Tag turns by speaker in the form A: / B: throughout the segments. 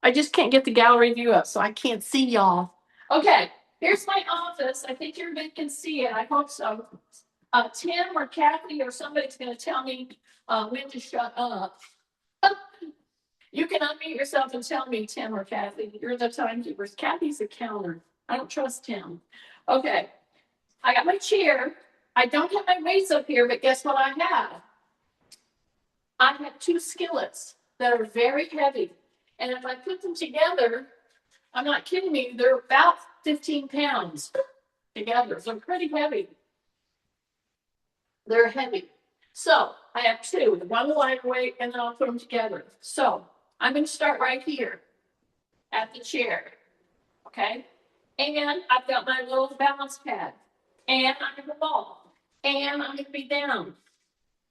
A: I just can't get the gallery view up, so I can't see y'all. Okay, here's my office. I think everybody can see it. I hope so. Tim or Kathy or somebody's going to tell me when to shut up. You can unmute yourself and tell me, Tim or Kathy. You're the timekeepers. Kathy's the counter. I don't trust Tim. Okay, I got my chair. I don't have my weights up here, but guess what I have? I have two skillets that are very heavy. And if I put them together, I'm not kidding you, they're about 15 pounds together. So pretty heavy. They're heavy. So I have two, one lighter weight, and then I'll put them together. So I'm going to start right here at the chair. Okay. And I've got my little balance pad. And I'm in the ball. And I'm going to be down.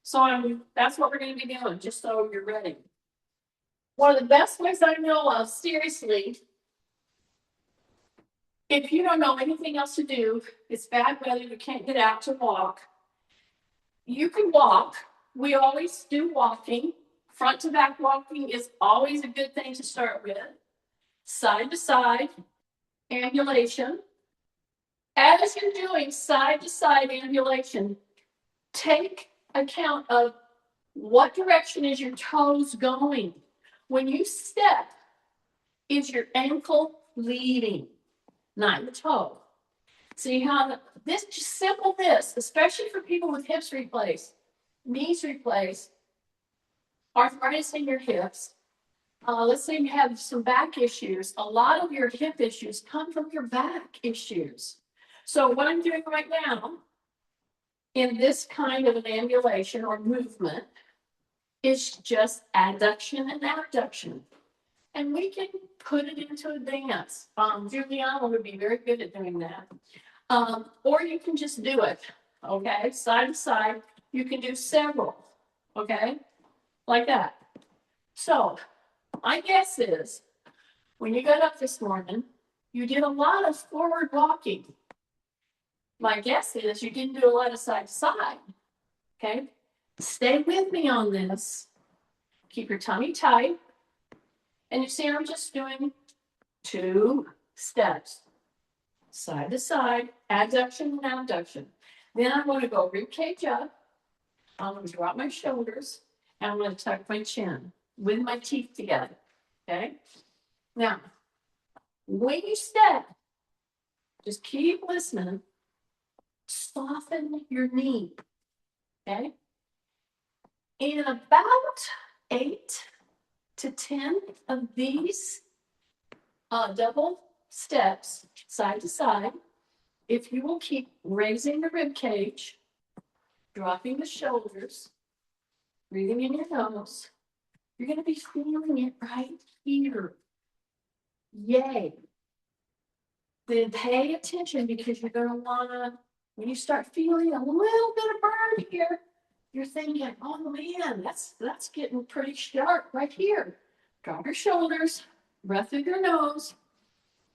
A: So that's what we're going to be doing, just so you're ready. One of the best ways I know of, seriously, if you don't know anything else to do, it's bad weather, you can't get out to walk, you can walk. We always do walking. Front to back walking is always a good thing to start with. Side to side ambulation. As you're doing side to side ambulation, take account of what direction is your toes going. When you step, is your ankle leading, not your toe? See how this, just simple this, especially for people with hips replaced, knees replaced, arthritis in your hips. Let's say you have some back issues. A lot of your hip issues come from your back issues. So what I'm doing right now in this kind of an ambulation or movement is just adduction and abduction. And we can put it into a dance. Juliana would be very good at doing that. Or you can just do it, okay? Side to side. You can do several, okay? Like that. So my guess is when you got up this morning, you did a lot of forward walking. My guess is you didn't do a lot of side to side, okay? Stay with me on this. Keep your tummy tight. And you see, I'm just doing 2 steps, side to side, adduction and abduction. Then I'm going to go rib cage up. I'm going to drop my shoulders, and I'm going to tuck my chin with my teeth together. Okay? Now, when you step, just keep listening. Soften your knee. Okay? In about 8 to 10 of these double steps, side to side, if you will keep raising the rib cage, dropping the shoulders, breathing in your nose, you're going to be feeling it right here. Yay. Then pay attention, because you're going to want to, when you start feeling a little bit of burn here, you're thinking, oh man, that's getting pretty sharp right here. Drop your shoulders, breath through your nose,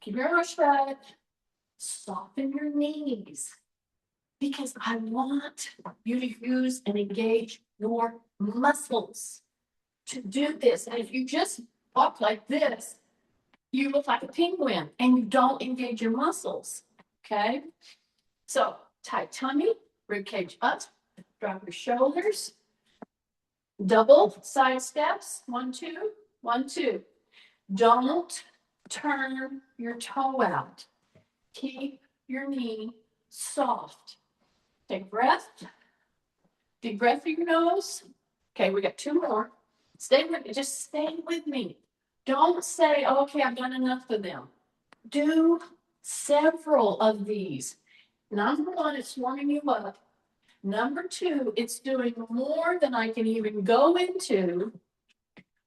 A: keep your mouth shut, soften your knees, because I want you to use and engage your muscles to do this. And if you just walk like this, you look like a penguin and you don't engage your muscles. Okay? So tight tummy, rib cage up, drop your shoulders, double side steps, 1, 2, 1, 2. Don't turn your toe out. Keep your knee soft. Take a breath. Deep breath through your nose. Okay, we got 2 more. Stay with me. Just stay with me. Don't say, oh, okay, I've done enough of them. Do several of these. Number 1, it's warming you up. Number 2, it's doing more than I can even go into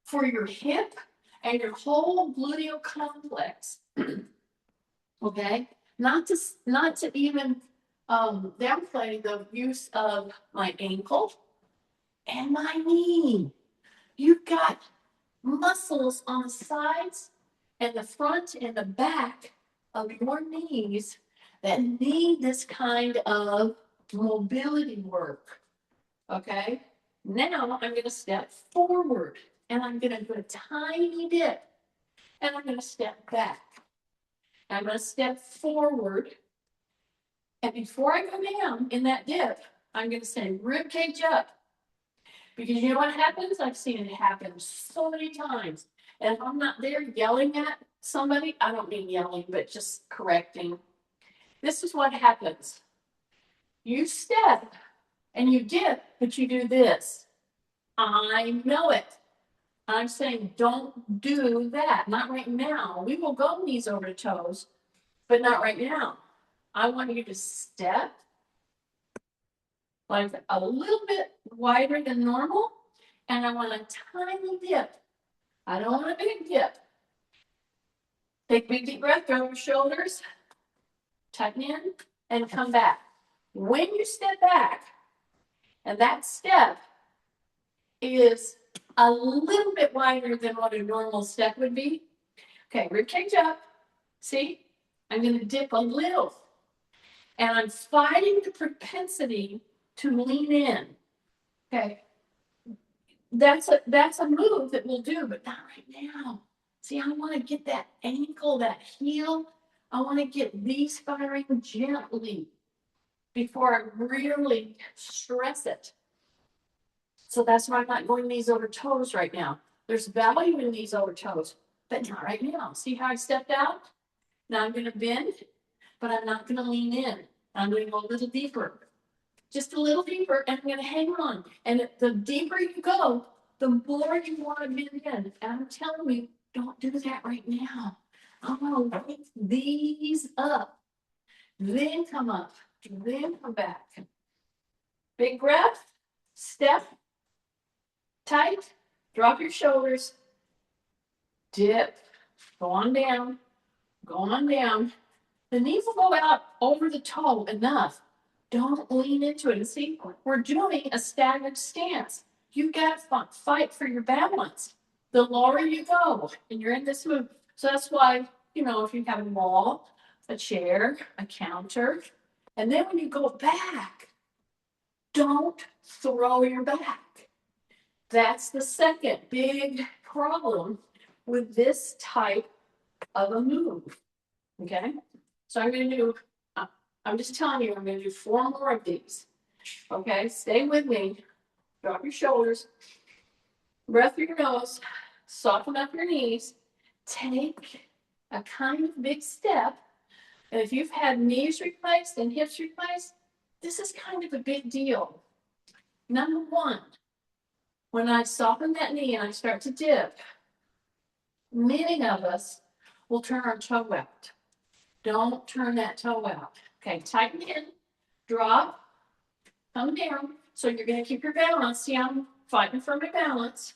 A: for your hip and your whole gluteal complex. Okay? Not to even downplay the use of my ankle and my knee. You've got muscles on the sides and the front and the back of your knees that need this kind of mobility work. Okay? Now I'm going to step forward and I'm going to do a tiny dip. and I'm going to step back. I'm going to step forward. And before I go down in that dip, I'm going to send rib cage up. Because you know what happens? I've seen it happen so many times. And if I'm not there yelling at somebody, I don't mean yelling, but just correcting. This is what happens. You step and you dip, but you do this. I know it. I'm saying don't do that. Not right now. We will go knees over toes, but not right now. I want you to step like a little bit wider than normal, and I want a tiny dip. I don't want a big dip. Take a big deep breath, throw your shoulders, tuck in, and come back. When you step back, and that step is a little bit wider than what a normal step would be. Okay, rib cage up. See, I'm going to dip a little. And I'm fighting the propensity to lean in. Okay, that's a move that we'll do, but not right now. See, I want to get that ankle, that heel. I want to get these firing gently before I really stress it. So that's why I'm not going knees over toes right now. There's value in knees over toes, but not right now. See how I stepped out? Now I'm going to bend, but I'm not going to lean in. I'm going to go a little deeper. Just a little deeper, and I'm going to hang on. And the deeper you go, the more you want to bend in. And I'm telling you, don't do that right now. I'm going to lift these up, then come up, then come back. Big breath, step, tight, drop your shoulders, dip, go on down, go on down. The knees will go out over the toe enough. Don't lean into it. And see, we're doing a staggered stance. You've got to fight for your balance. The lower you go, and you're in this move. So that's why, if you have a wall, a chair, a counter, and then when you go back, don't throw your back. That's the second big problem with this type of a move. Okay? So I'm just telling you, I'm going to do 4 more of these. Okay? Stay with me. Drop your shoulders. Breath through your nose. Soften up your knees. Take a kind of big step. And if you've had knees replaced and hips replaced, this is kind of a big deal. Number 1, when I soften that knee and I start to dip, many of us will turn our toe out. Don't turn that toe out. Okay, tighten in, drop, come down. So you're going to keep your balance. See, I'm fighting for my balance.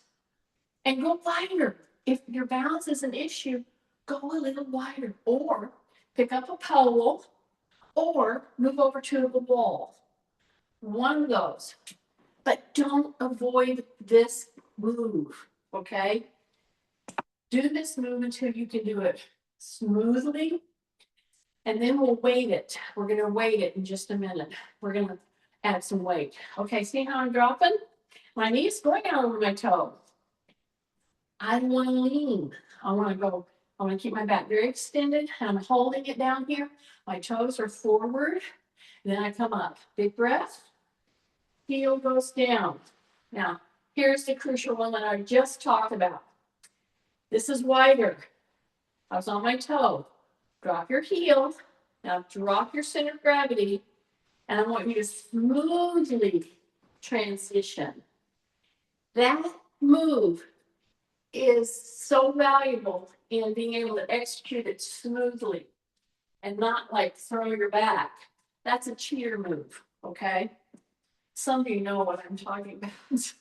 A: And go wider. If your balance is an issue, go a little wider. Or pick up a pole, or move over to the wall. One of those. But don't avoid this move, okay? Do this move until you can do it smoothly. And then we'll weight it. We're going to weight it in just a minute. We're going to add some weight. Okay, see how I'm dropping? My knee's going out over my toe. I don't want to lean. I want to keep my back very extended. And I'm holding it down here. My toes are forward. Then I come up. Big breath. Heel goes down. Now, here's the crucial one that I just talked about. This is wider. I was on my toe. Drop your heel. Now drop your center of gravity. And I want you to smoothly transition. That move is so valuable in being able to execute it smoothly and not like throw your back. That's a cheater move, okay? Some of you know what I'm talking about.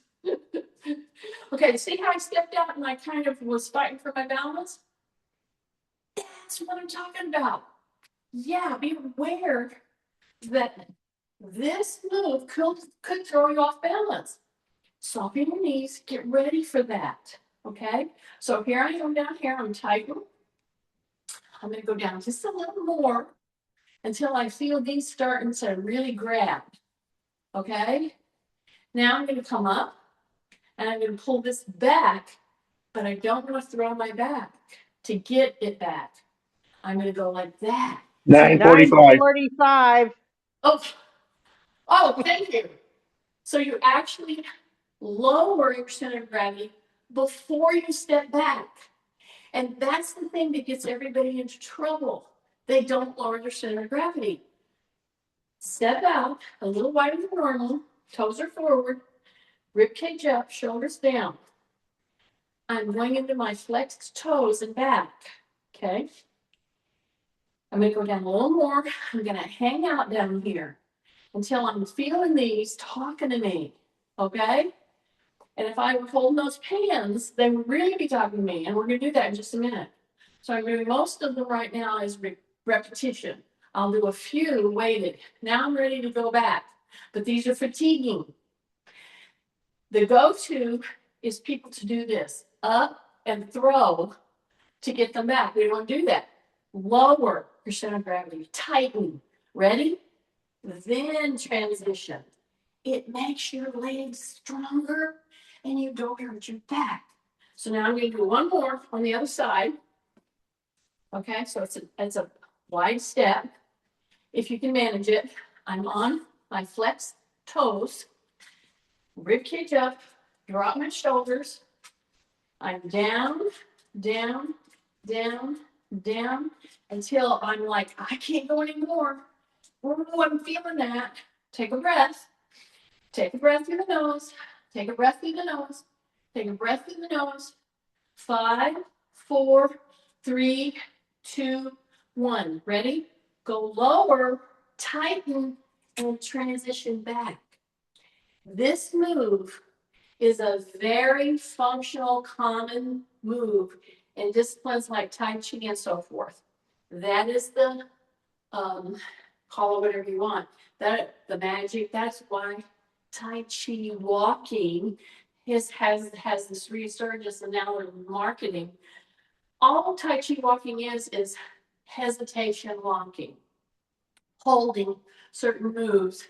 A: Okay, see how I stepped out and I kind of was fighting for my balance? That's what I'm talking about. Yeah, be aware that this move could throw you off balance. Soften your knees, get ready for that, okay? So here I am down here, I'm tightening. I'm gonna go down just a little more until I feel these starting to really grab, okay? Now I'm gonna come up and I'm gonna pull this back, but I don't wanna throw my back. to get it back. I'm going to go like that.
B: 9:45.
C: 9:45.
A: Oh, oh, thank you. So you actually lower your center of gravity before you step back. And that's the thing that gets everybody into trouble. They don't lower their center of gravity. Step out a little wider than normal, toes are forward, rib cage up, shoulders down. I'm going into my flexed toes and back. Okay. I'm going to go down a little more. I'm going to hang out down here until I'm feeling these talking to me. Okay. And if I were holding those pans, they would really be talking to me. And we're going to do that in just a minute. So I'm doing most of them right now is repetition. I'll do a few weighted. Now I'm ready to go back. But these are fatiguing. The go-to is people to do this. Up and throw to get them back. We don't do that. Lower your center of gravity. Tighten. Ready? Then transition. It makes your legs stronger and you don't hurt your back. So now I'm going to do one more on the other side. Okay, so it's a wide step. If you can manage it, I'm on my flex toes, rib cage up, drop my shoulders. I'm down, down, down, down until I'm like, I can't go anymore. Oh, I'm feeling that. Take a breath. Take a breath through the nose. Take a breath through the nose. Take a breath through the nose. 5, 4, 3, 2, 1. Ready? Go lower, tighten, and transition back. This move is a very functional, common move in disciplines like Tai Chi and so forth. That is the, call it whatever you want, that the magic. That's why Tai Chi walking has this resurgence, and now we're marketing. All Tai Chi walking is hesitation walking, holding certain moves,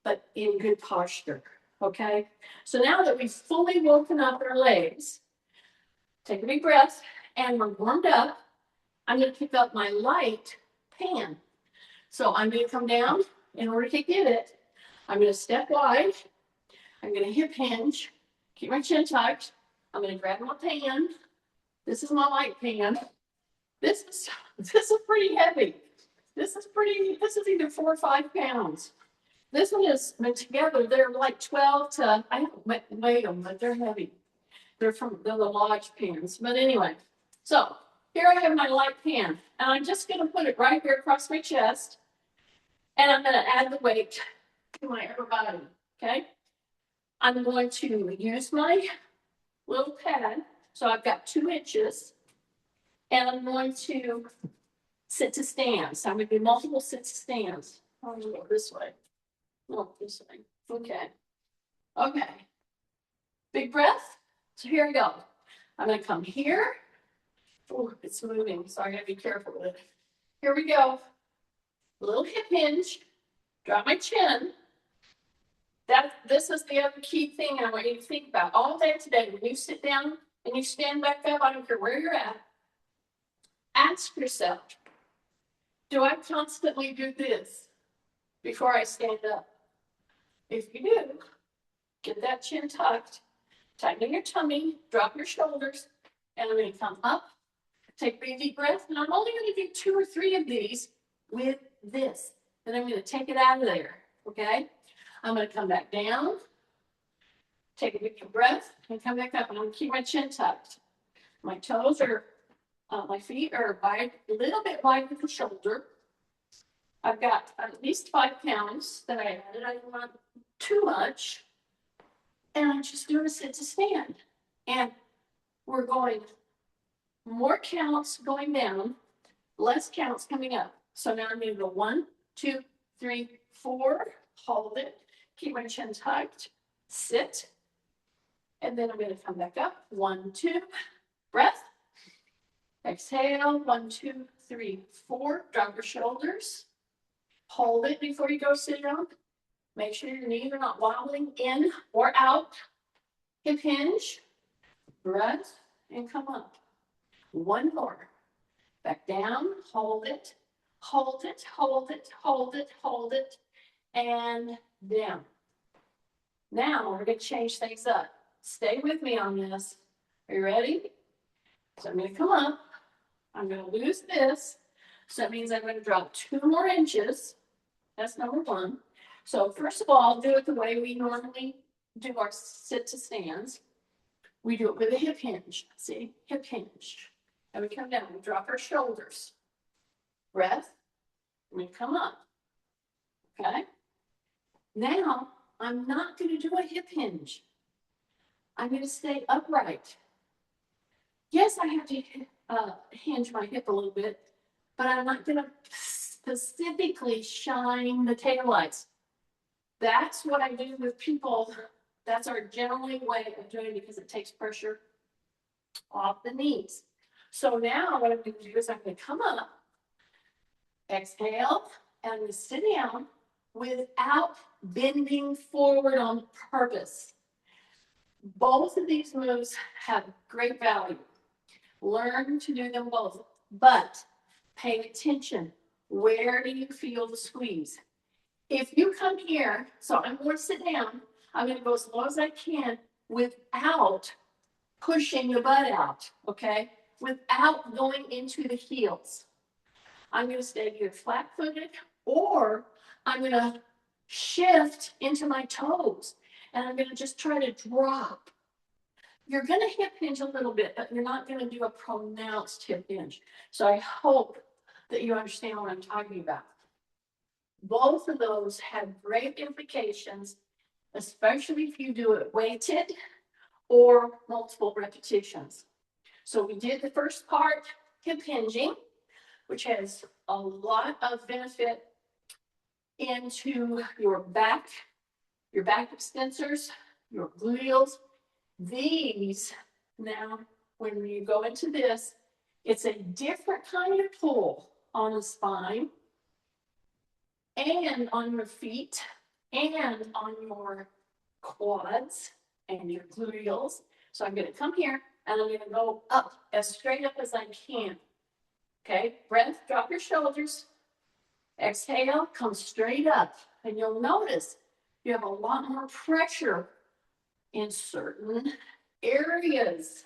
A: but in good posture. Okay, so now that we've fully woken up our legs, take a big breath, and we're warmed up. I'm going to pick up my light pan. So I'm going to come down. In order to get it, I'm going to step wide. I'm going to hip hinge, keep my chin tucked. I'm going to grab my pan. This is my light pan. This is pretty heavy. This is either 4 or 5 pounds. This one is, together, they're like 12 to, I haven't weighed them, but they're heavy. They're the Lodge pans. But anyway, so here I have my light pan, and I'm just going to put it right here across my chest, and I'm going to add the weight to my upper body, okay? I'm going to use my little pad, so I've got 2 inches, and I'm going to sit to stand. So I'm going to do multiple sit to stands. I'm going to go this way. No, this way. Okay. Okay. Big breath. So here we go. I'm going to come here. Oh, it's moving, so I got to be careful with it. Here we go. A little hip hinge. Drop my chin. This is the other key thing I want you to think about all day today. When you sit down and you stand back up, I don't care where you're at, ask yourself, do I constantly do this before I stand up? If you do, get that chin tucked, tighten your tummy, drop your shoulders, and I'm going to come up, take a deep breath, and I'm only going to do 2 or 3 of these with this. Then I'm going to take it out of there, okay? I'm going to come back down, take a big breath, and come back up. And I'm going to keep my chin tucked. My toes are, my feet are wide, a little bit wider than the shoulder. I've got at least 5 pounds that I added. I don't want too much. And I'm just doing a sit to stand. And we're going more counts going down, less counts coming up. So now I'm going to go 1, 2, 3, 4. Hold it. Keep my chin tucked. Sit. And then I'm going to come back up. 1, 2. Breath. Exhale. 1, 2, 3, 4. Drop your shoulders. Hold it before you go sit down. Make sure your knees are not wobbling in or out. Hip hinge. Breath. And come up. One more. Back down, hold it, hold it, hold it, hold it, hold it, and down. Now we're going to change things up. Stay with me on this. Are you ready? So I'm going to come up. I'm going to lose this. So that means I'm going to drop 2 more inches. That's number 1. So first of all, do it the way we normally do our sit to stands. We do it with a hip hinge. See? Hip hinge. And we come down. We drop our shoulders. Breath. And we come up. Okay? Now, I'm not going to do a hip hinge. I'm going to stay upright. Yes, I have to hinge my hip a little bit, but I'm not going to specifically shine the taillights. That's what I do with people. That's our generally way of doing it because it takes pressure off the knees. So now what I'm going to do is I'm going to come up, exhale, and I'm going to sit down without bending forward on purpose. Both of these moves have great value. Learn to do them both, but pay attention. Where do you feel the squeeze? If you come here, so I'm going to sit down, I'm going to go as low as I can without pushing your butt out, okay? Without going into the heels. I'm going to stay either flat-footed or I'm going to shift into my toes and I'm going to just try to drop. You're going to hip hinge a little bit, but you're not going to do a pronounced hip hinge. So I hope that you understand what I'm talking about. Both of those have great implications, especially if you do it weighted or multiple repetitions. So we did the first part, hip hinging, which has a lot of benefit into your back extensors, your gluteals. These, now, when you go into this, it's a different kind of pull on the spine and on your feet and on your quads and your gluteals. So I'm going to come here and I'm going to go up as straight up as I can. Okay, breath, drop your shoulders. Exhale, come straight up. And you'll notice you have a lot more pressure in certain areas.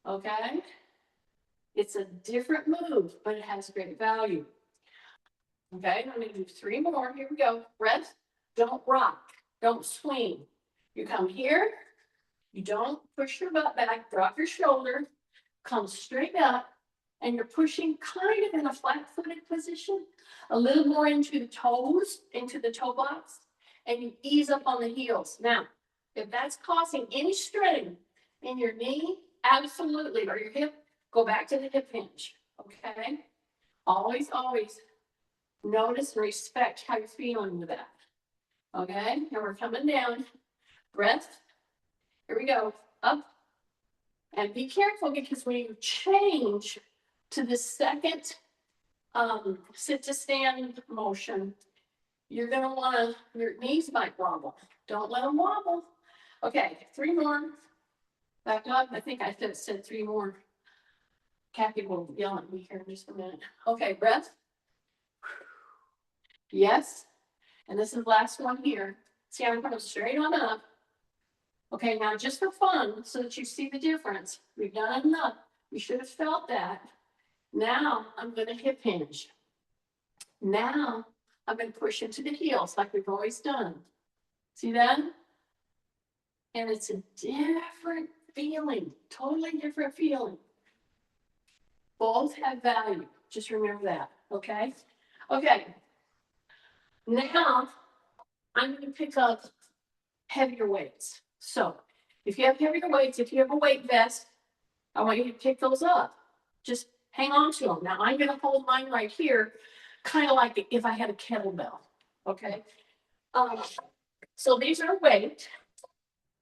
A: Okay? It's a different move, but it has great value. Okay, I'm going to do 3 more. Here we go. Breath, don't rock, don't swing. You come here, you don't push your butt back, drop your shoulder, come straight up, and you're pushing kind of in a flat-footed position, a little more into the toes, into the toe box, and you ease up on the heels. Now, if that's causing any strain in your knee, absolutely, or your hip, go back to the hip hinge, okay? Always, always notice and respect how you're feeling with that, okay? Now we're coming down, breath, here we go, up, and be careful because when you change to the second sit to stand motion, you're going to want to, your knees might wobble. Don't let them wobble. Okay, 3 more. Back up. I think I said 3 more. Kathy will yell at me here in just a minute. Okay, breath. Yes. And this is the last one here. See, I'm going straight on up. Okay, now just for fun, so that you see the difference. We've done enough. You should have felt that. Now I'm going to hip hinge. Now I'm going to push into the heels like we've always done. See that? And it's a different feeling, totally different feeling. Both have value. Just remember that, okay? Okay. Now I'm going to pick up heavier weights. So if you have heavier weights, if you have a weight vest, I want you to pick those up. Just hang on to them. Now I'm going to hold mine right here, kind of like if I had a kettlebell, okay? So these are weight,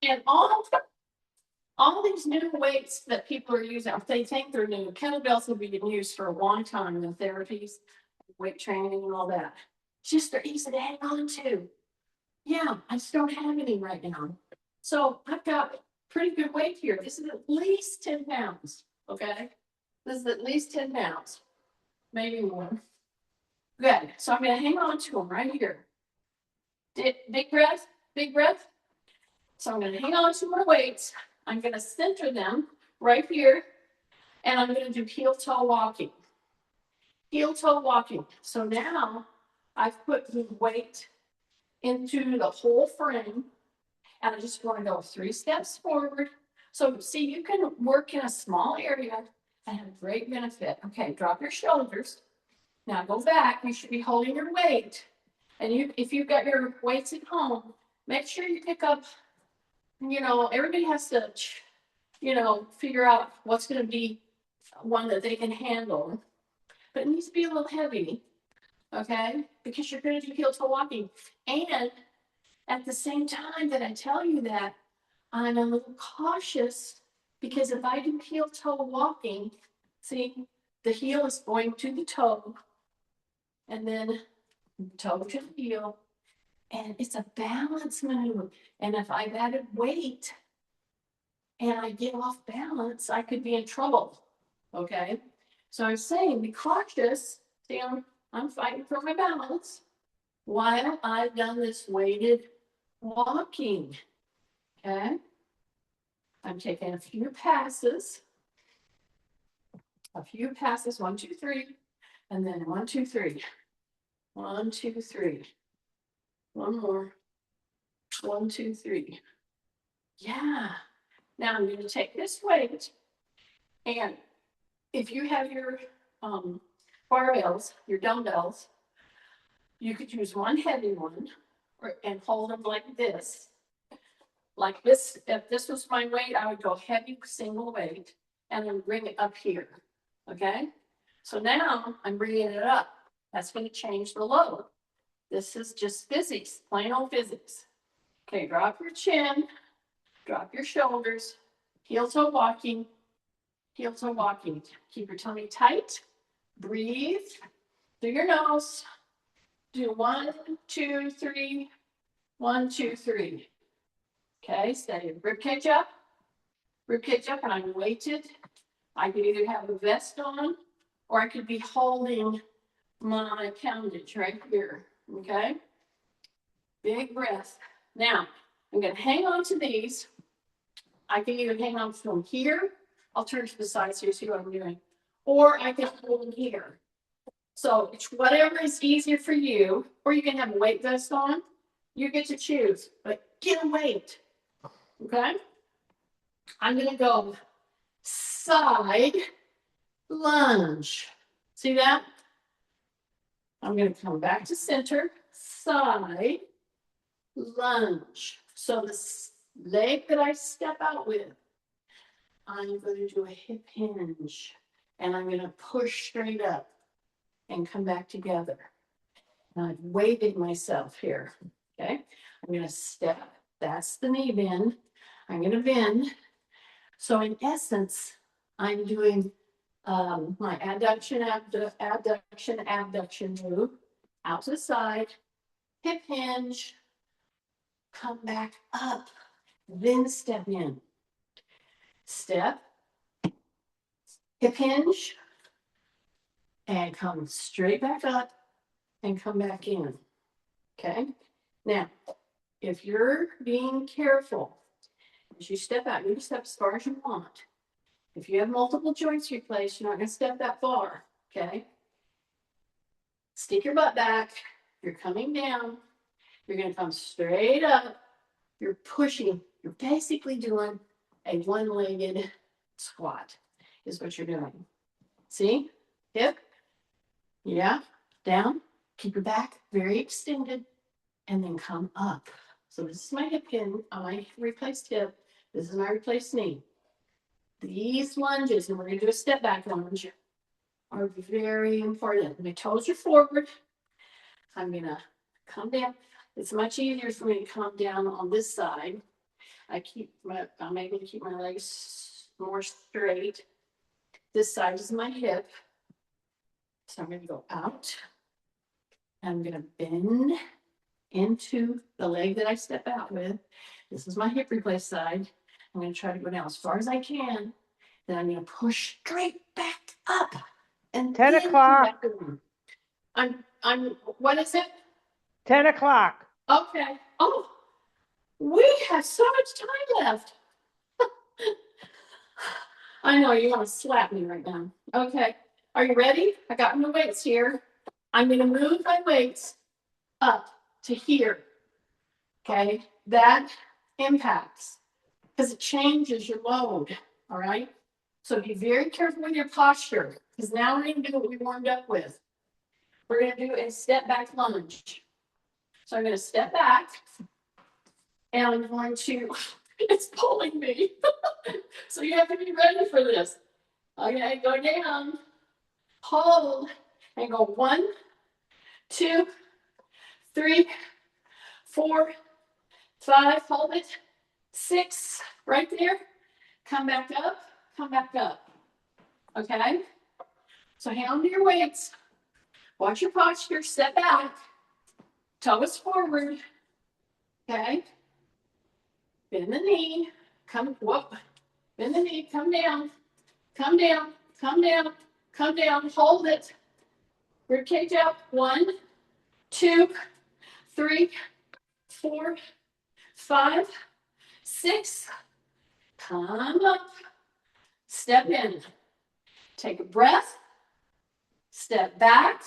A: and all these new weights that people are using, if they think they're new, kettlebells have been used for a long time in therapies, weight training and all that. Just they're easy to hang on to. Yeah, I just don't have any right now. So I've got pretty good weight here. This is at least 10 pounds, okay? This is at least 10 pounds, maybe more. Good. So I'm going to hang on to them right here. Big breath, big breath. So I'm going to hang on to my weights. I'm going to center them right here, and I'm going to do heel-toe walking. Heel-toe walking. So now I've put the weight into the whole frame, and I just want to go 3 steps forward. So see, you can work in a small area and have great benefit. Okay, drop your shoulders. Now go back. You should be holding your weight. And if you've got your weights at home, make sure you pick up, everybody has to, figure out what's going to be one that they can handle. But it needs to be a little heavy, okay? Because you're going to do heel-toe walking. And at the same time that I tell you that, I'm a little cautious because if I do heel-toe walking, see, the heel is going to the toe, and then toe to the heel, and it's a balance maneuver. And if I've added weight and I get off balance, I could be in trouble, okay? So I'm saying be cautious. See, I'm fighting for my balance while I've done this weighted walking, okay? I'm taking a few passes, 1, 2, 3, and then 1, 2, 3, 1, 2, 3, one more, 1, 2, 3. Yeah. Now I'm going to take this weight, and if you have your barbells, your dumbbells, you could use one heavy one and hold them like this. Like this, if this was my weight, I would go heavy single weight and then bring it up here, okay? So now I'm bringing it up. That's going to change the load. This is just physics, plain old physics. Okay, drop your chin, drop your shoulders, heel-toe walking, heel-toe walking. Keep your tummy tight. Breathe through your nose. Do 1, 2, 3, 1, 2, 3. Okay, stay. Ribcage up, and I'm weighted. I could either have a vest on, or I could be holding my poundage right here. Okay, big breath. Now I'm going to hang on to these. I can either hang on to them here. I'll turn to the side so you see what I'm doing, or I can hold them here. So it's whatever is easier for you, or you can have a weight vest on. You get to choose, but get a weight. Okay, I'm going to go side lunge. See that? I'm going to come back to center, side lunge. So the leg that I step out with, I'm going to do a hip hinge, and I'm going to push straight up and come back together. And I've weighted myself here. Okay, I'm going to step. That's the knee bend. I'm going to bend. So in essence, I'm doing my adduction, abduction move, out to the side, hip hinge, come back up, then step in. Step, hip hinge, and come straight back up and come back in. Okay? Now, if you're being careful, as you step out, you can step as far as you want. If you have multiple joints replaced, you're not going to step that far. Okay? Stick your butt back. You're coming down. You're going to come straight up. You're pushing. You're basically doing a one-legged squat is what you're doing. See? Hip. Yeah. Down. Keep your back very extended. And then come up. So this is my hip pin on my replaced hip. This is my replaced knee. These lunges, and we're going to do a step back lunge, are very important. My toes are forward. I'm going to come down. It's much easier for me to come down on this side. I'm able to keep my legs more straight. This side is my hip. So I'm going to go out. I'm going to bend into the leg that I step out with. This is my hip replaced side. I'm going to try to go down as far as I can. Then I'm going to push straight back up. And
B: 10
A: then
B: o'clock.
A: What is it?
B: 10 o'clock.
A: Okay. Oh, we have so much time left. I know you want to slap me right now. Okay. Are you ready? I got my weights here. I'm going to move my weights up to here. Okay. That impacts because it changes your load. All right. So be very careful with your posture because now we're going to do what we warmed up with. We're going to do a step back lunge. So I'm going to step back and I'm going to, it's pulling me. So you have to be ready for this. Okay, go down, hold, and go 1, 2, 3, 4, 5, hold it, 6, right there. Come back up, come back up. Okay? So hand your weights. Watch your posture, step back, toes forward. Okay? Bend the knee, come, whoop, bend the knee, come down, come down, come down, come down, hold it. Rib cage up, 1, 2, 3, 4, 5, 6. Come up, step in, take a breath, step back,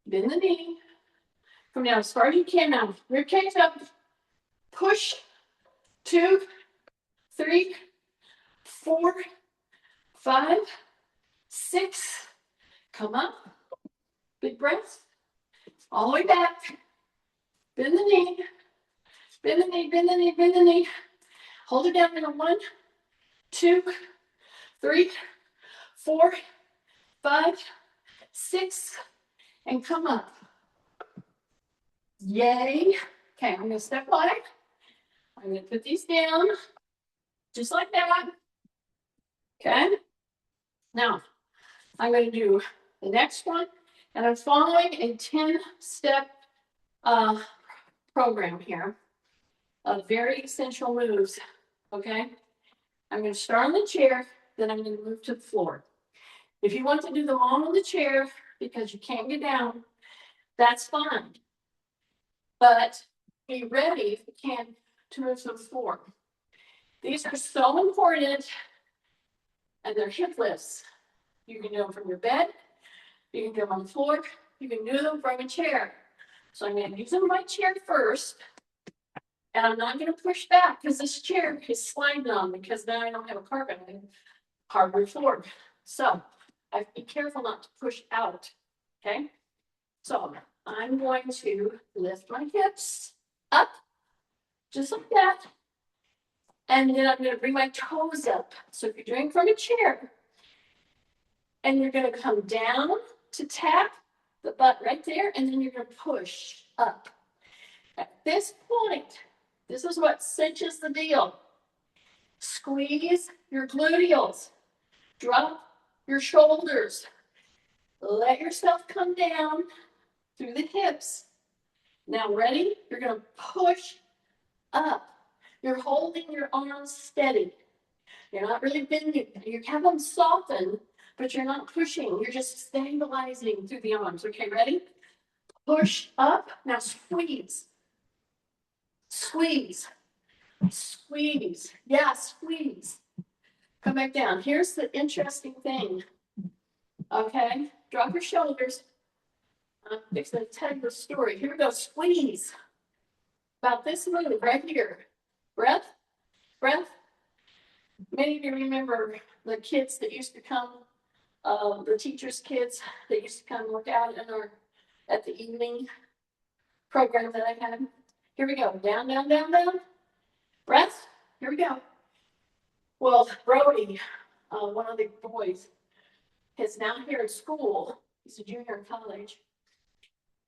A: bend the knee, come down as far as you can now. Rib cage up, push, 2, 3, 4, 5, 6. Come up, big breath, all the way back, bend the knee, bend the knee, bend the knee, bend the knee. Hold it down in 1, 2, 3, 4, 5, 6, and come up. Yay. Okay, I'm going to step back. I'm going to put these down just like that. Okay. Now, I'm going to do the next one, and I'm following a 10-step program here of very essential moves. Okay. I'm going to start on the chair, then I'm going to move to the floor. If you want to do them all on the chair because you can't get down, that's fine. But be ready if you can to move to the floor. These are so important, and they're hip lifts. You can do them from your bed, you can do them on the floor, you can do them from a chair. So I'm going to use them on my chair first, and I'm not going to push back because this chair is sliding on because now I don't have a carpet, I have hardwood floor. So I have to be careful not to push out. Okay, so I'm going to lift my hips up, just like that. And then I'm going to bring my toes up. So if you're doing from a chair, and you're going to come down to tap the butt right there, and then you're going to push up. At this point, this is what cinches the deal. Squeeze your gluteals. Drop your shoulders. Let yourself come down through the hips. Now, ready? You're going to push up. You're holding your arms steady. You're not really bending. You have them soften, but you're not pushing. You're just stabilizing through the arms. Okay, ready? Push up. Now squeeze. Squeeze. Squeeze. Yeah, squeeze. Come back down. Here's the interesting thing. Okay, drop your shoulders. I'm fixing to tell you the story. Here we go. Squeeze. About this move right here. Breath. Breath. Many of you remember the kids that used to come, the teachers' kids that used to come work out at the evening program that I had. Here we go. Down, down, down, down. Breath. Here we go. Well, Brody, one of the boys, is now here at school. He's a junior in college.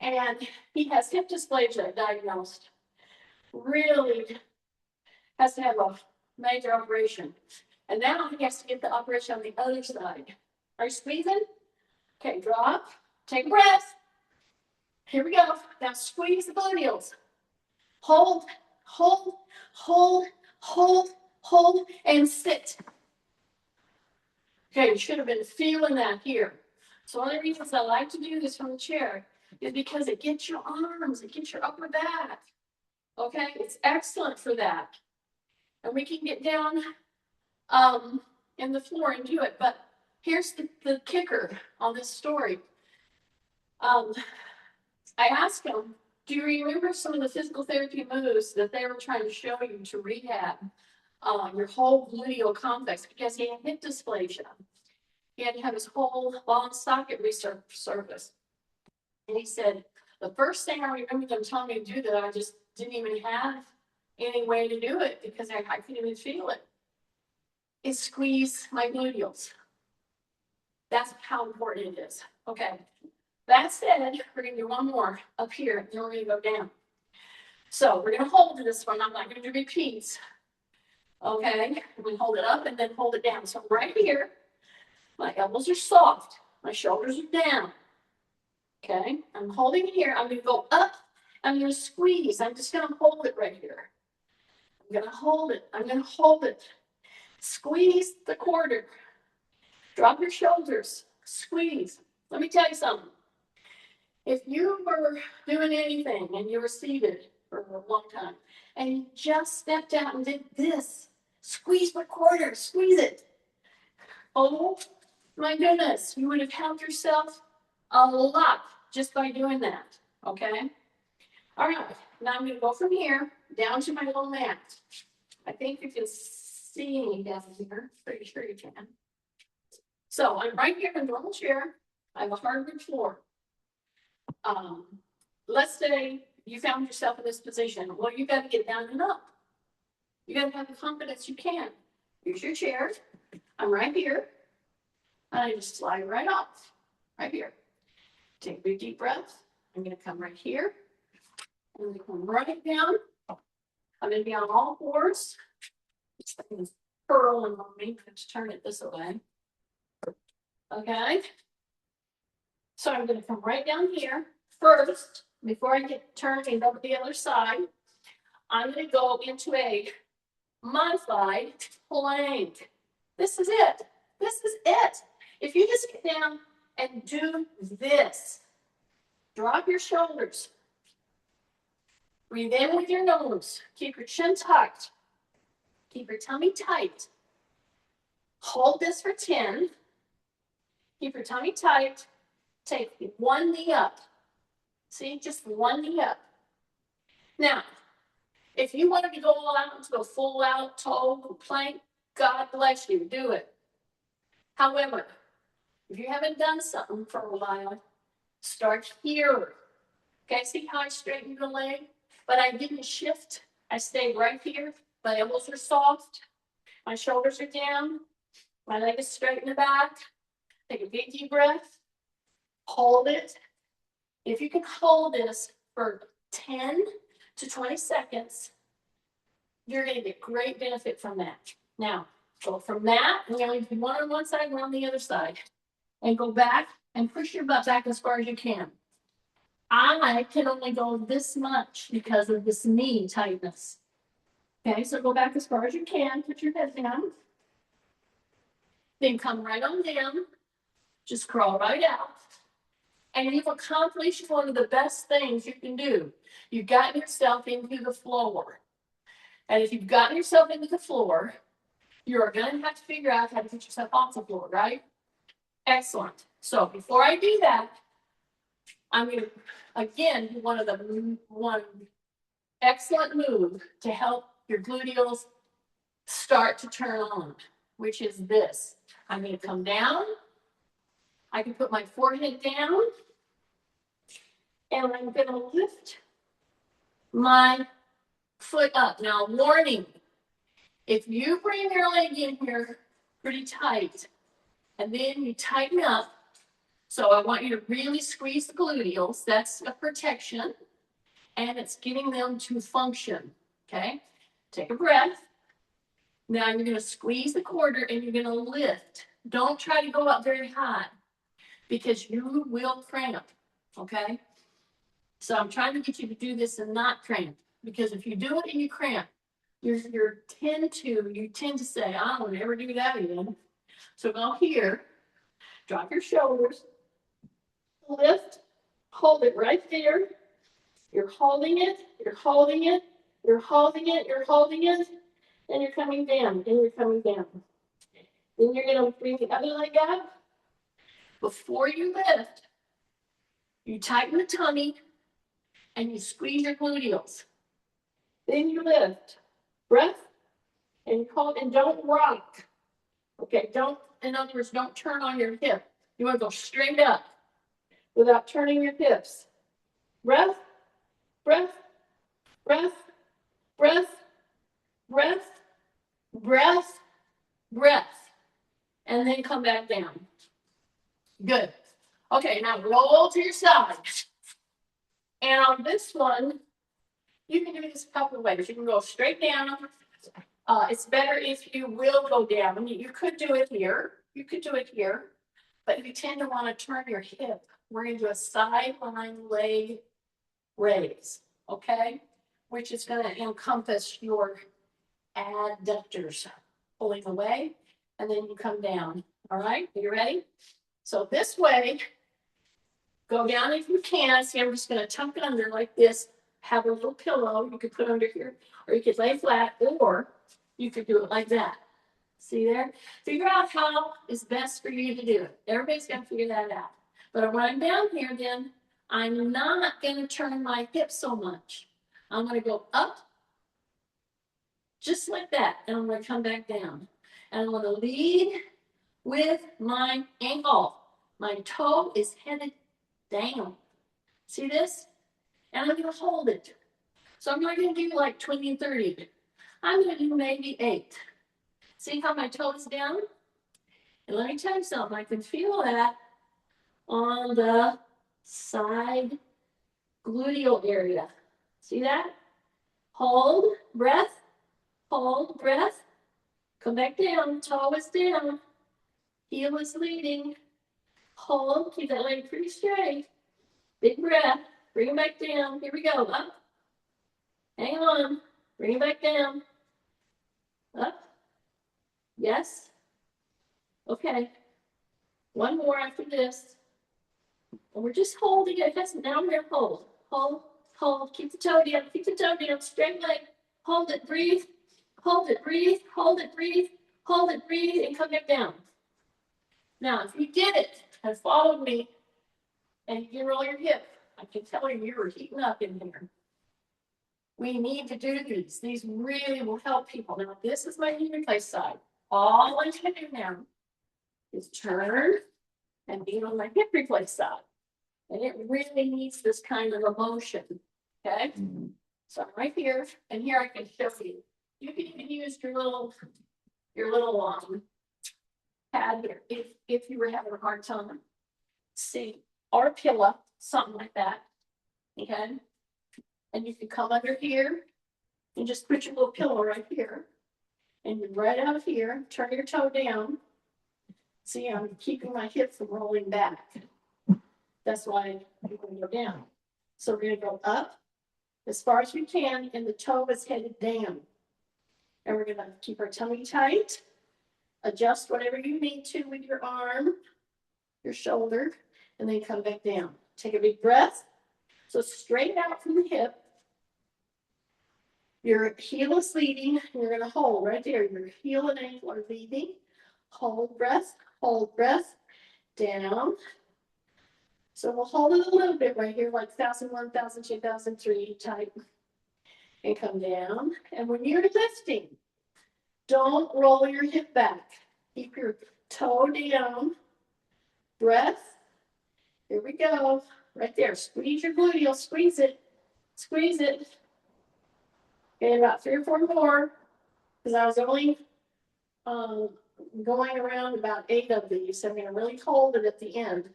A: And he has hip dysplasia diagnosed. Really has to have a major operation. And now he has to get the operation on the other side. Are you squeezing? Okay, drop. Take a breath. Here we go. Now squeeze the gluteals. Hold, hold, hold, hold, hold, and sit. Okay, you should have been feeling that here. So one of the reasons I like to do this from the chair is because it gets your arms, it gets your upper back. Okay, it's excellent for that. And we can get down in the floor and do it. But here's the kicker on this story. I asked him, do you remember some of the physical therapy moves that they were trying to show you to rehab your whole gluteal complex? Because he had hip dysplasia. He had to have his whole ball and socket resurfaced. And he said, the first thing I remember them telling me to do that I just didn't even have any way to do it because I couldn't even feel it, is squeeze my gluteals. That's how important it is. Okay. That said, we're going to do one more up here, and then we're going to go down. So we're going to hold this one. I'm not going to do repeats. Okay. We hold it up and then hold it down. So right here, my elbows are soft. My shoulders are down. Okay. I'm holding it here. I'm going to go up. I'm going to squeeze. I'm just going to hold it right here. I'm going to hold it. I'm going to hold it. Squeeze the quarter. Drop your shoulders. Squeeze. Let me tell you something. If you were doing anything and you were seated for a long time and you just stepped out and did this, squeeze the quarter, squeeze it. Oh my goodness, you would have helped yourself a lot just by doing that, okay? All right, now I'm going to go from here down to my little mat. I think you can see me down here. Pretty sure you can. So I'm right here in a normal chair. I have a hardwood floor. Let's say you found yourself in this position. Well, you got to get down and up. You got to have the confidence you can. Here's your chair. I'm right here. And I just slide right off. Right here. Take a big deep breath. I'm going to come right here. I'm going to come right down. I'm going to be on all fours. This thing is curling on me. Let's turn it this way. Okay. So I'm going to come right down here. First, before I get turned and go to the other side, I'm going to go into a modified plank. This is it. This is it. If you just get down and do this, drop your shoulders, breathe in with your nose, keep your chin tucked, keep your tummy tight. Hold this for 10. Keep your tummy tight. Take one knee up. See, just one knee up. Now, if you wanted to go all out into a full out toe plank, God bless you, do it. However, if you haven't done something for a while, start here. Okay, see how I straightened the leg? But I didn't shift. I stayed right here. My elbows are soft. My shoulders are down. My leg is straight in the back. Take a big deep breath. Hold it. If you can hold this for 10 to 20 seconds, you're going to get great benefit from that. Now, go from that, and you're going to do one on one side, one on the other side. And go back and push your butt back as far as you can. I can only go this much because of this knee tightness. Okay, so go back as far as you can. Put your head down. Then come right on down. Just crawl right out. And you've accomplished one of the best things you can do. You've gotten yourself into the floor. And if you've gotten yourself into the floor, you're going to have to figure out how to get yourself off the floor, right? Excellent. So before I do that, I'm going to, again, do one excellent move to help your gluteals start to turn on, which is this. I'm going to come down. I can put my forehead down. And I'm going to lift my foot up. Now, warning, if you bring your leg in here pretty tight, and then you tighten up, so I want you to really squeeze the gluteals. That's a protection, and it's getting them to function, okay? Take a breath. Now you're going to squeeze the quarter, and you're going to lift. Don't try to go up very high, because you will cramp, okay? So I'm trying to get you to do this and not cramp, because if you do it and you cramp, you tend to say, I don't ever do that again. So go here, drop your shoulders, lift, hold it right there. You're holding it, you're holding it, you're holding it, you're holding it, and you're coming down, and you're coming down. Then you're gonna bring the other leg up. Before you lift, you tighten the tummy and you squeeze your gluteals. Then you lift, breath, and you hold, and don't rock. Okay, don't, in other words, don't turn on your hip. You want to go straight up without turning your hips. Breath, breath, breath, breath, breath, breath, breath, and then come back down. Good. Okay, now roll to your side. And on this one, you can do this a couple of ways. You can go straight down. It's better if you will go down. I mean, you could do it here. You could do it here. But if you tend to want to turn your hip, we're going to do a sideline leg raise, okay? Which is going to encompass your adductors pulling away, and then you come down. All right, are you ready? So this way, go down if you can. See, I'm just going to tuck under like this. Have a little pillow you could put under here, or you could lay flat, or you could do it like that. See there? Figure out how is best for you to do it. Everybody's going to figure that out. But when I'm down here, then I'm not going to turn my hips so much. I'm going to go up just like that, and I'm going to come back down. And I'm going to lead with my ankle. My toe is headed down. See this? And I'm going to hold it. So I'm not going to do like 20 and 30. I'm going to do maybe 8. See how my toe is down? And let me tell you something. I can feel that on the side gluteal area. See that? Hold, breath, hold, breath. Come back down, toe is down. Heel is leading. Hold, keep that leg pretty straight. Big breath, bring it back down. Here we go, up. Hang on, bring it back down. Up. Yes. Okay. One more after this. And we're just holding it. Now we're going to hold. Hold, hold. Keep the toe down. Keep the toe down. Straight leg. Hold it. Breathe. Hold it. Breathe. Hold it. Breathe. Hold it. Breathe. And come back down. Now, if you did it and followed me and you roll your hip, I can tell you were heating up in here. We need to do these. These really will help people. Now, this is my knee replace side. All I can do now is turn and be on my hip replace side. And it really needs this kind of emotion. Okay? So I'm right here, and here I can show you. You can even use your little pad here if you were having a hard time. See, or a pillow, something like that. Okay? And you can come under here and just put your little pillow right here. And you're right out here, turn your toe down. See, I'm keeping my hip from rolling back. That's why I'm going to go down. So we're going to go up as far as we can, and the toe is headed down. And we're going to keep our tummy tight. Adjust whatever you need to with your arm, your shoulder, and then come back down. Take a big breath. So straight out from the hip. Your heel is leading. You're going to hold right there. Your heel and ankle are leading. Hold breath. Hold breath. Down. So we'll hold it a little bit right here, like 1001, 1002, 1003 type. And come down. And when you're lifting, don't roll your hip back. Keep your toe down. Breath. Here we go. Right there. Squeeze your gluteal. Squeeze it. Squeeze it. Okay, about 3 or 4 more. Because I was only going around about 8 of these. So I'm going to really hold it at the end.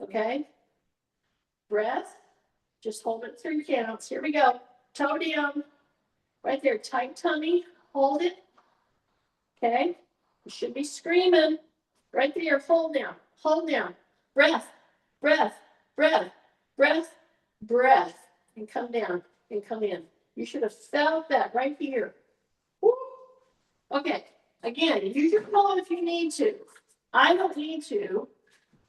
A: Okay? Breath. Just hold it 3 counts. Here we go. Toe down. Right there. Tight tummy. Hold it. Okay? You should be screaming. Right there. Hold down. Hold down. Breath. Breath. Breath. Breath. Breath. And come down. And come in. You should have felt that right here. Woo. Okay. again, you can pull if you need to. I don't need to,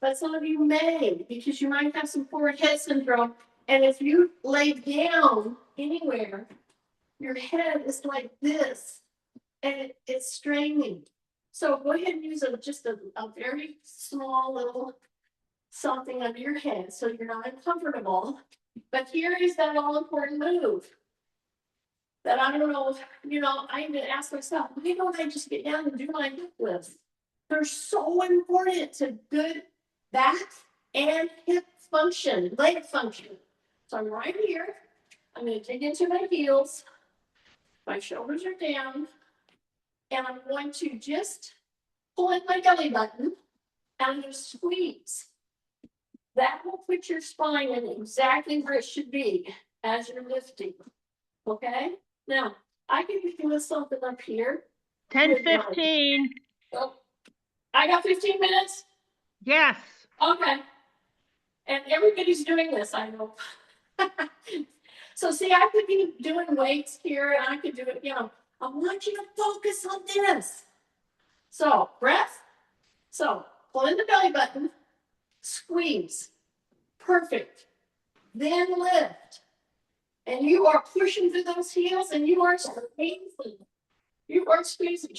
A: but some of you may, because you might have some forward head syndrome. And if you lay down anywhere, your head is like this, and it's straining. So go ahead and use just a very small little something under your head so you're not uncomfortable. But here is that all important move that I don't know, I even ask myself, why don't I just get down and do my hip lifts? They're so important to good back and hip function, leg function. So I'm right here. I'm going to dig into my heels. My shoulders are down. And I'm going to just pull in my belly button and just squeeze. That will put your spine in exactly where it should be as you're lifting. Okay? Now, I can be doing something up here.
B: 10:15.
A: Oh, I got 15 minutes?
B: Yes.
A: Okay. And everybody's doing this, I know. So see, I could be doing weights here and I could do it, I want you to focus on this. So, breath. So, pull in the belly button, squeeze. Perfect. Then lift. And you are pushing through those heels and you are squeezing. You are squeezing.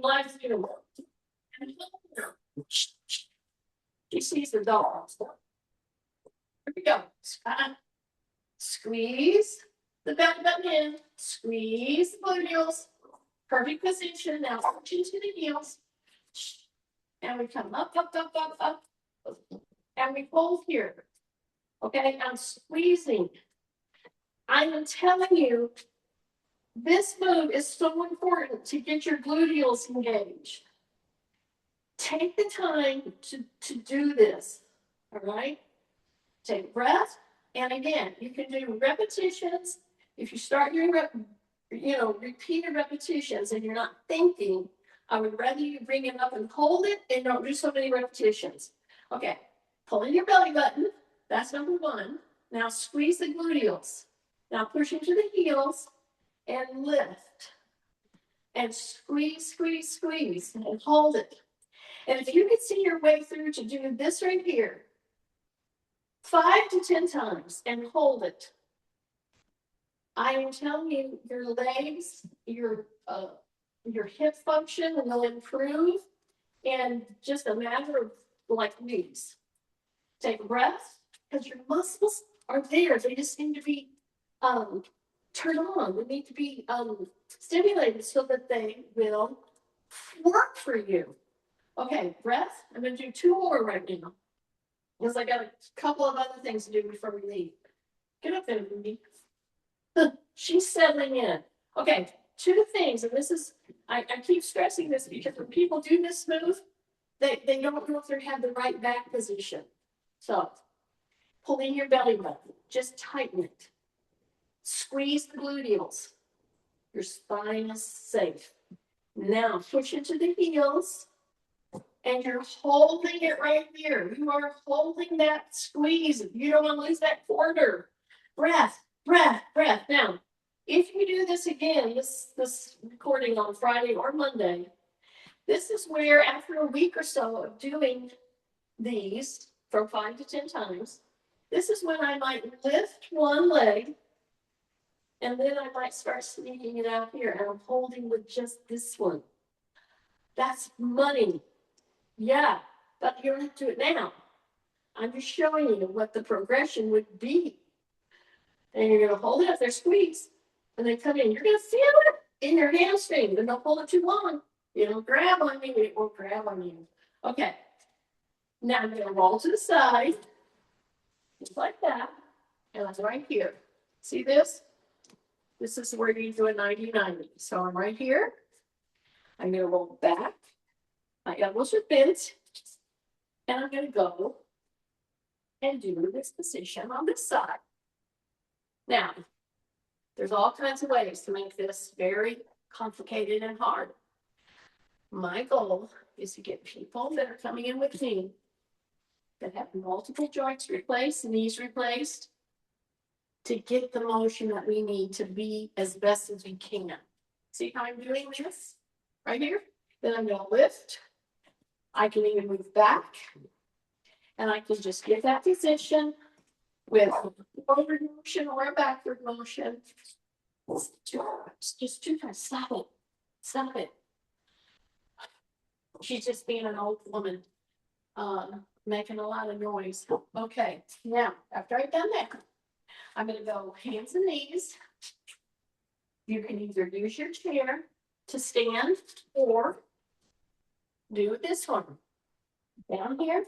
A: Live view. She sees the dogs. Here we go. Squeeze the belly button in. Squeeze the gluteals. Perfect position. Now push into the heels. And we come up, up, up, up, up. And we hold here. Okay, I'm squeezing. I'm telling you, this move is so important to get your gluteals engaged. Take the time to do this, all right? Take a breath, and again, you can do repetitions. If you start doing, repeated repetitions and you're not thinking, I would rather you bring it up and hold it and don't do so many repetitions. Okay, pull in your belly button. That's number one. Now squeeze the gluteals. Now push into the heels and lift. And squeeze, squeeze, squeeze, and hold it. And if you can see your way through to do this right here, 5 to 10 times and hold it. I am telling you, your legs, your hip function will improve in just a matter of like weeks. Take a breath, because your muscles are there. They just need to be turned on. They need to be stimulated so that they will work for you. Okay, breath. I'm going to do 2 more right now, because I got a couple of other things to do before we leave. Get up there, Ruby. She's settling in. Okay, 2 things, and this is, I keep stressing this because when people do this move, they don't know if they have the right back position. So, pull in your belly button, just tighten it. Squeeze the gluteals. Your spine is safe. Now, push into the heels, and you're holding it right here. You are holding that squeeze. You don't want to lose that quarter. Breath, breath, breath. Now, if you do this again, this recording on Friday or Monday, this is where after a week or so of doing these from 5 to 10 times, this is when I might lift one leg, and then I might start sneaking it out here, and I'm holding with just this one. That's money. Yeah, but you don't have to do it now. I'm just showing you what the progression would be. And you're going to hold it up there, squeeze, and then come in. You're going to feel it in your hamstring, but don't hold it too long. You don't grab on me, it won't grab on you. Okay. Now I'm going to roll to the side, just like that, and I'm right here. See this? This is where you do a 90-90. So I'm right here. I'm going to roll back. My elbows are bent, and I'm going to go and do this position on this side. Now, there's all kinds of ways to make this very complicated and hard. My goal is to get people that are coming in with me that have multiple joints replaced, knees replaced, to get the motion that we need to be as best as we can. See how I'm doing this right here? Then I'm going to lift. I can even move back. And I can just get that position with a forward motion or a backward motion. Just 2 times. Stop it. Stop it. She's just being an old woman, making a lot of noise. Okay, now, after I've done that, I'm going to go hands and knees. You can either use your chair to stand or do this one. Down here,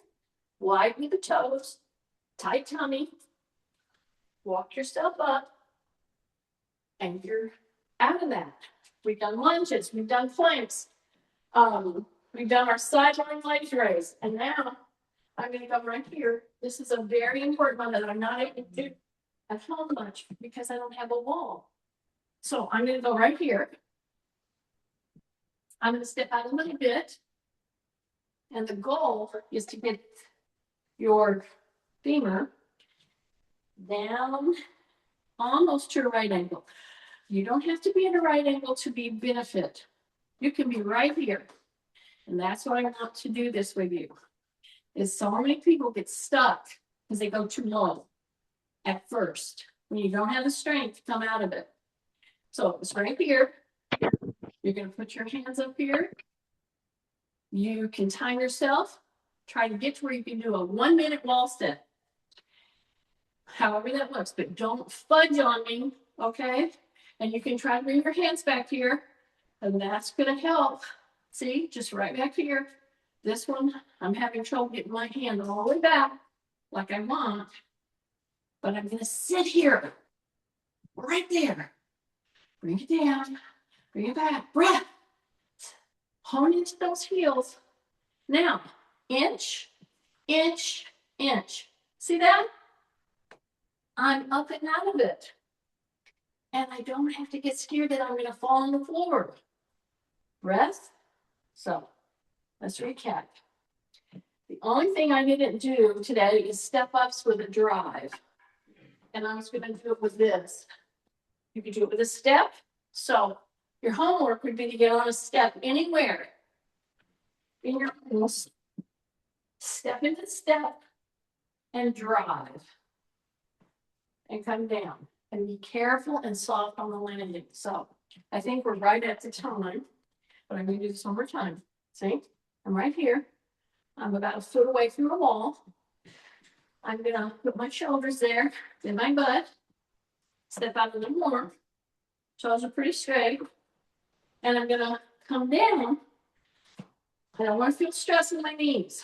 A: widen the toes, tight tummy, walk yourself up, and you're out of that. We've done lunges, we've done planks, we've done our sideline legs raise, and now I'm going to go right here. This is a very important one that I'm not able to do at home much because I don't have a wall. So I'm going to go right here. I'm going to step out a little bit. And the goal is to get your femur down almost to a right angle. You don't have to be at a right angle to be benefit. You can be right here. And that's what I want to do this with you. Is so many people get stuck because they go too low at first when you don't have the strength to come out of it. So it's right here. You're going to put your hands up here. You can time yourself. Try to get to where you can do a 1-minute wall sit. However that looks, but don't fudge on me, okay? And you can try to bring your hands back here, and that's going to help. See, just right back here. This one, I'm having trouble getting my hand all the way back like I want, but I'm going to sit here, right there. Bring it down, bring it back, breath. Hone into those heels. Now, inch, inch, inch. See that? I'm up and out of it. And I don't have to get scared that I'm going to fall on the floor. Breath. So, let's recap. The only thing I didn't do today is step ups with a drive. And I was going to do it with this. You could do it with a step. So, your homework would be to get on a step anywhere in your house. Step into step and drive. And come down. And be careful and soft on the landing. So, I think we're right at the time. But I'm going to do this one more time. See? I'm right here. I'm about a foot away from the wall. I'm going to put my shoulders there in my butt. Step out a little more. Toes are pretty straight. And I'm going to come down. I don't want to feel stress in my knees.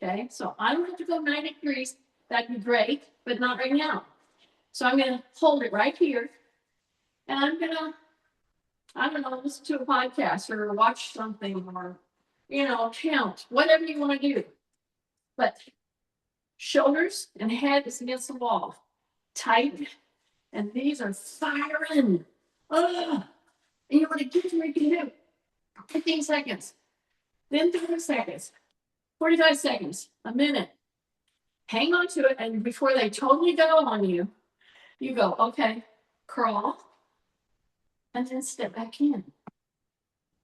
A: Okay? So I don't have to go 90 degrees. That'd be great, but not right now. So I'm going to hold it right here. And I'm going to, I don't know, listen to a podcast or watch something or, count, whatever you want to do. But shoulders and head is against the wall. Tight. And these are firing. And you want to get to where you can do 15 seconds. Then 30 seconds. 45 seconds. A minute. Hang on to it. And before they totally go on you, you go, okay, crawl. And then step back in.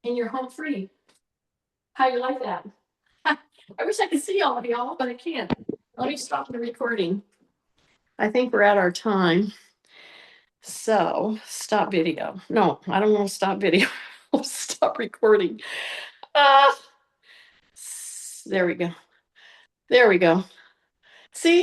A: And you're home free. How you like that? I wish I could see all of y'all, but I can't. Let me stop the recording. I think we're at our time. So, stop video. No, I don't want to stop video. I'll stop recording. There we go. There we go. See?